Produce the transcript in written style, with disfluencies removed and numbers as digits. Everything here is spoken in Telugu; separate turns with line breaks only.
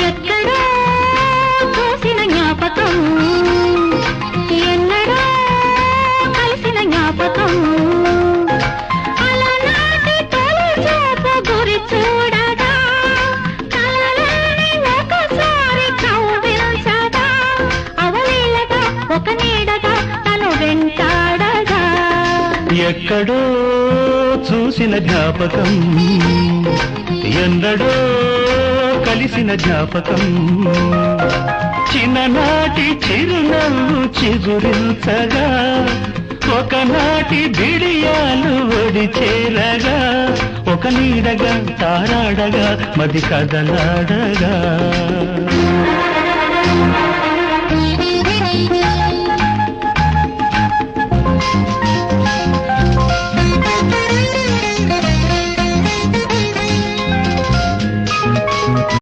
ఎక్కడో చూసిన జ్ఞాపకం ఎన్నడో కలిసిన జ్ఞాపకం అలనాటి తొలి చూపు గురి చూడగా కలలని ఒకసారి కౌగిలించగా అవలీలగా ఒక నీడగా తను వెంటాడగా
ఎక్కడో చూసిన జ్ఞాపకం ఎన్నడో కలిసిన జ్ఞాపకం చిన్ననాటి చిరునవ్వు చిగురించగా ఒకనాటి బిడియాలు ఒడి చేరగా ఒక నీడగా తారాడగా మది కదలాడగా